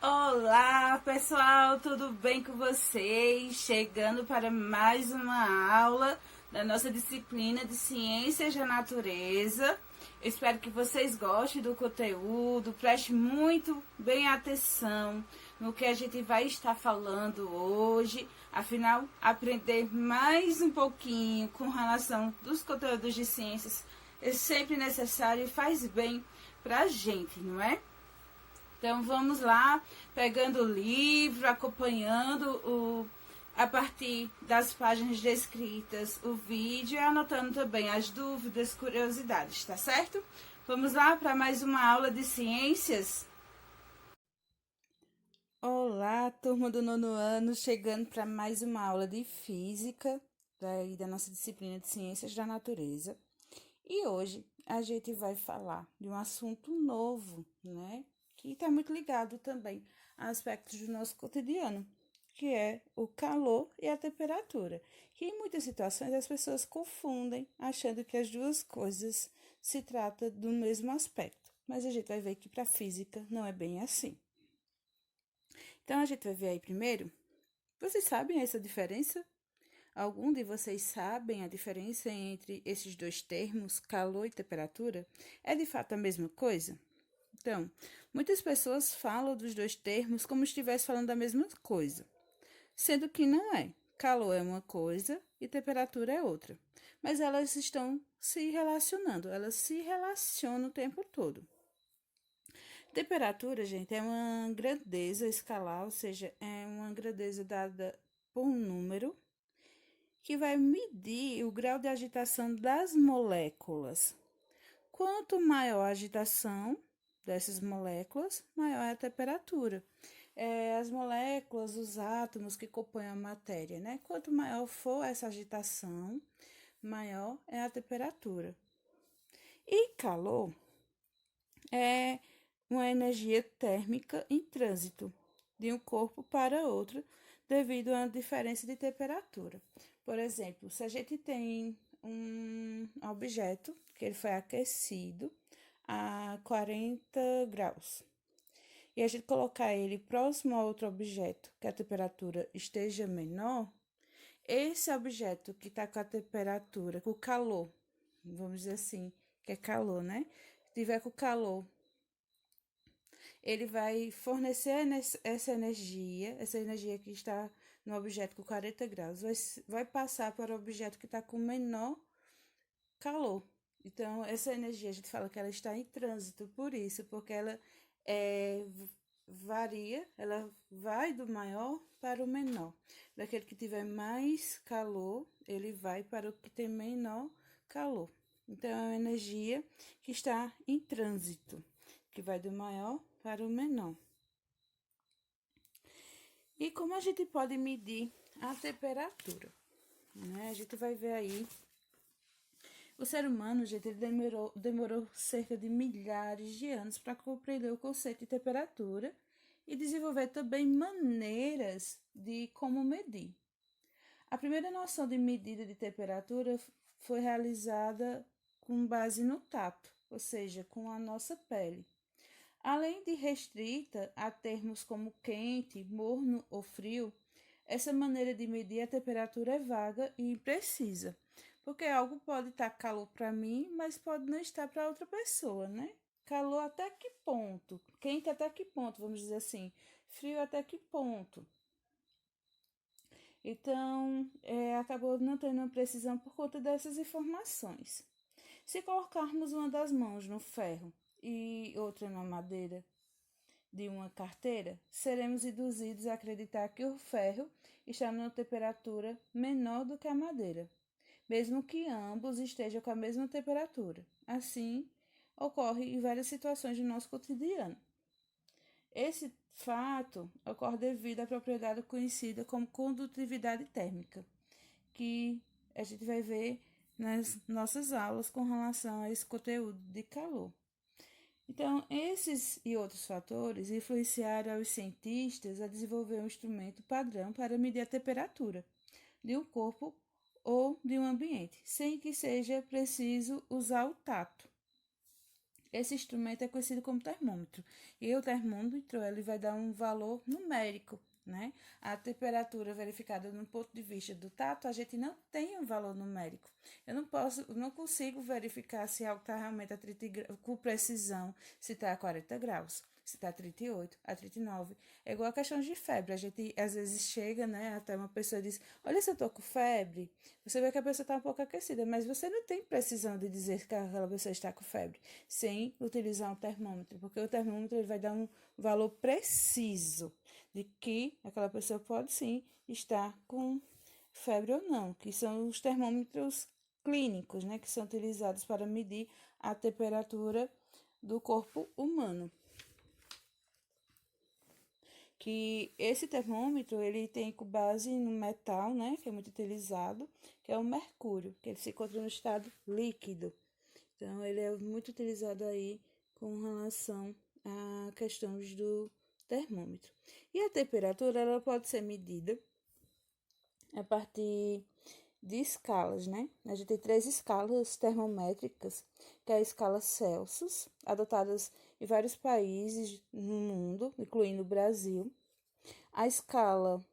Olá, pessoal, tudo bem com vocês? Chegando para mais uma aula da nossa disciplina de Ciências da Natureza. Eu espero que vocês gostem do conteúdo, preste muito bem atenção no que a gente vai estar falando hoje. Afinal, aprender mais um pouquinho com relação dos conteúdos de ciências é sempre necessário e faz bem para a gente, não é? Então vamos lá, pegando o livro, acompanhando a partir das páginas descritas o vídeo e anotando também as dúvidas, curiosidades, tá certo? Vamos lá para mais uma aula de ciências? Olá, turma do nono ano, chegando para mais uma aula de física, da nossa disciplina de ciências da natureza. E hoje a gente vai falar de um assunto novo, né? Que está muito ligado também a aspectos do nosso cotidiano, que é o calor e a temperatura. Que em muitas situações as pessoas confundem, achando que as duas coisas se tratam do mesmo aspecto. Mas a gente vai ver que para a física não é bem assim. Então a gente vai ver aí primeiro. Vocês sabem essa diferença? Algum de vocês sabem a diferença entre esses dois termos, calor e temperatura? É de fato a mesma coisa? Então, muitas pessoas falam dos dois termos como se estivessem falando da mesma coisa, sendo que não é. Calor é uma coisa e temperatura é outra. Mas elas estão se relacionando, elas se relacionam o tempo todo. Temperatura, gente, é uma grandeza escalar, ou seja, é uma grandeza dada por um número que vai medir o grau de agitação das moléculas. Quanto maior a agitação dessas moléculas, maior é a temperatura. As moléculas, os átomos que compõem a matéria, né? Quanto maior for essa agitação, maior é a temperatura. E calor é uma energia térmica em trânsito de um corpo para outro devido a uma diferença de temperatura. Por exemplo, se a gente tem um objeto que ele foi aquecido a 40 graus e a gente colocar ele próximo a outro objeto que a temperatura esteja menor, esse objeto que está com a temperatura, com o calor, vamos dizer assim, que é calor, né? Se tiver com calor, ele vai fornecer essa energia que está no objeto com 40 graus, vai passar para o objeto que está com menor calor. Então, essa energia, a gente fala que ela está em trânsito, por isso, porque ela varia, ela vai do maior para o menor. Daquele que tiver mais calor, ele vai para o que tem menor calor. Então, é uma energia que está em trânsito, que vai do maior para o menor. E como a gente pode medir a temperatura? Né? A gente vai ver aí. O ser humano, gente, ele demorou cerca de milhares de anos para compreender o conceito de temperatura e desenvolver também maneiras de como medir. A primeira noção de medida de temperatura foi realizada com base no tato, ou seja, com a nossa pele. Além de restrita a termos como quente, morno ou frio, essa maneira de medir a temperatura é vaga e imprecisa, porque algo pode estar calor para mim, mas pode não estar para outra pessoa, né? Calor até que ponto? Quente até que ponto, vamos dizer assim? Frio até que ponto? Então, acabou não tendo uma precisão por conta dessas informações. Se colocarmos uma das mãos no ferro e outra na madeira de uma carteira, seremos induzidos a acreditar que o ferro está numa temperatura menor do que a madeira, mesmo que ambos estejam com a mesma temperatura. Assim, ocorre em várias situações do nosso cotidiano. Esse fato ocorre devido à propriedade conhecida como condutividade térmica, que a gente vai ver nas nossas aulas com relação a esse conteúdo de calor. Então, esses e outros fatores influenciaram os cientistas a desenvolver um instrumento padrão para medir a temperatura de um corpo ou de um ambiente, sem que seja preciso usar o tato. Esse instrumento é conhecido como termômetro. E o termômetro, ele vai dar um valor numérico, né? A temperatura verificada no ponto de vista do tato, a gente não tem um valor numérico. Eu não consigo verificar se algo está realmente a 30 graus, com precisão, se está a 40 graus, se está a 38, a 39. É igual a questão de febre. A gente às vezes chega, né? Até uma pessoa diz: Olha, se eu tô com febre, você vê que a pessoa está um pouco aquecida, mas você não tem precisão de dizer que aquela pessoa está com febre sem utilizar um termômetro, porque o termômetro ele vai dar um valor preciso de que aquela pessoa pode sim estar com febre ou não, que são os termômetros clínicos, né, que são utilizados para medir a temperatura do corpo humano. Que esse termômetro ele tem com base no metal, né, que é muito utilizado, que é o mercúrio, que ele se encontra no estado líquido. Então, ele é muito utilizado aí com relação a questões do termômetro. E a temperatura, ela pode ser medida a partir de escalas, né? A gente tem 3 escalas termométricas, que é a escala Celsius, adotadas em vários países no mundo, incluindo o Brasil. A escala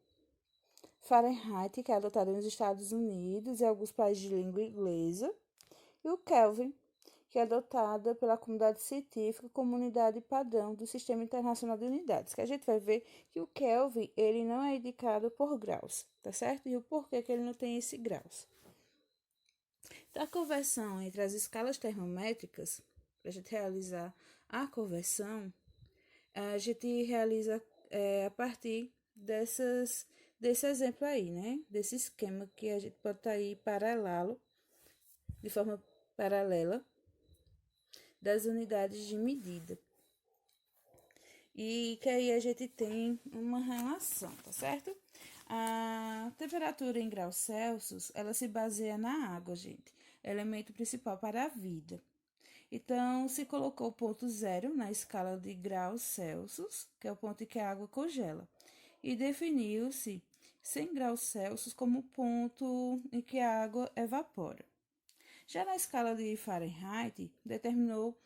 Fahrenheit, que é adotada nos Estados Unidos e alguns países de língua inglesa. E o Kelvin, que é adotada pela comunidade científica como unidade padrão do Sistema Internacional de Unidades, que a gente vai ver que o Kelvin, ele não é indicado por graus, tá certo? E o porquê que ele não tem esse graus. Então, a conversão entre as escalas termométricas, para a gente realizar a conversão, a gente realiza a partir desse exemplo aí, né? Desse esquema que a gente pode estar aí paralelo, de forma paralela, das unidades de medida. E que aí a gente tem uma relação, tá certo? A temperatura em graus Celsius, ela se baseia na água, gente. Elemento principal para a vida. Então, se colocou o ponto zero na escala de graus Celsius, que é o ponto em que a água congela. E definiu-se 100 graus Celsius como o ponto em que a água evapora. Já na escala de Fahrenheit, determinou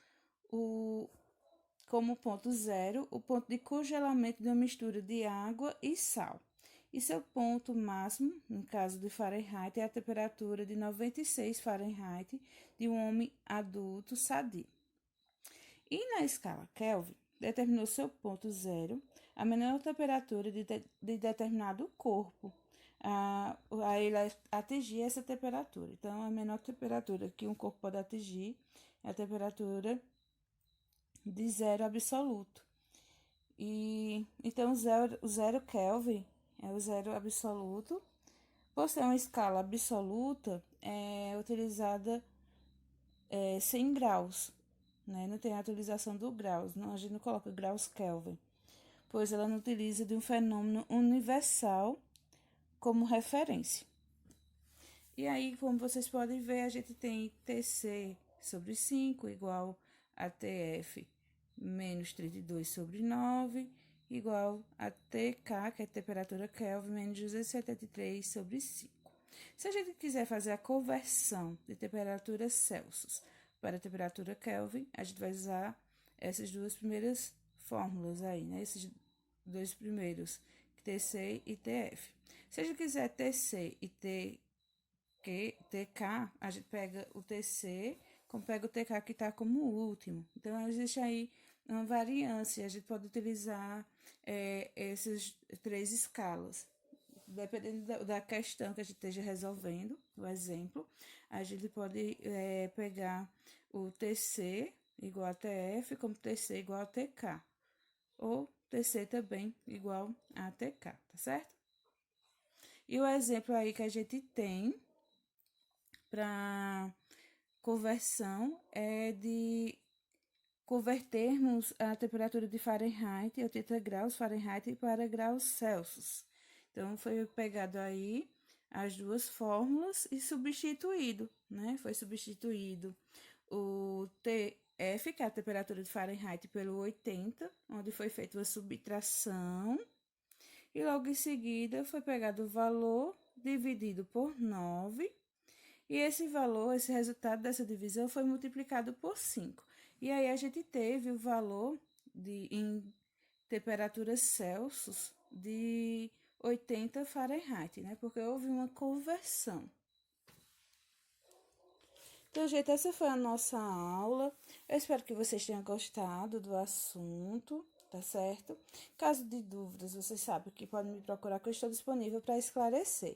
como ponto zero o ponto de congelamento de uma mistura de água e sal. E seu ponto máximo, no caso de Fahrenheit, é a temperatura de 96 Fahrenheit de um homem adulto sadio. E na escala Kelvin, determinou seu ponto zero a menor temperatura de determinado corpo, a ele atingir essa temperatura. Então, a menor temperatura que um corpo pode atingir é a temperatura de zero absoluto. E então o zero Kelvin é o zero absoluto. Por ser uma escala absoluta, é utilizada 100 graus, né? Não tem a utilização do graus, não, a gente não coloca graus Kelvin, pois ela não utiliza de um fenômeno universal como referência. E aí, como vocês podem ver, a gente tem TC sobre 5 igual a TF menos 32 sobre 9, igual a TK, que é a temperatura Kelvin, menos 273 sobre 5. Se a gente quiser fazer a conversão de temperatura Celsius para a temperatura Kelvin, a gente vai usar essas duas primeiras fórmulas aí, né? Esses dois primeiros, TC e TF. Se a gente quiser TC e TK, a gente pega o TC, como pega o TK que está como último. Então, existe aí uma variância, a gente pode utilizar essas 3 escalas. Dependendo da questão que a gente esteja resolvendo, o exemplo, a gente pode pegar o TC igual a TF, como TC igual a TK, ou TC também igual a TK, tá certo? E o exemplo aí que a gente tem para conversão é de convertermos a temperatura de Fahrenheit, 80 graus Fahrenheit, para graus Celsius. Então, foi pegado aí as duas fórmulas e substituído, né? Foi substituído o TF, que é a temperatura de Fahrenheit, pelo 80, onde foi feita uma subtração. E logo em seguida foi pegado o valor dividido por 9. E esse valor, esse resultado dessa divisão foi multiplicado por 5. E aí a gente teve o valor em temperaturas Celsius de 80 Fahrenheit, né? Porque houve uma conversão. Então, gente, essa foi a nossa aula. Eu espero que vocês tenham gostado do assunto, tá certo? Caso de dúvidas, vocês sabem que podem me procurar, que eu estou disponível para esclarecer.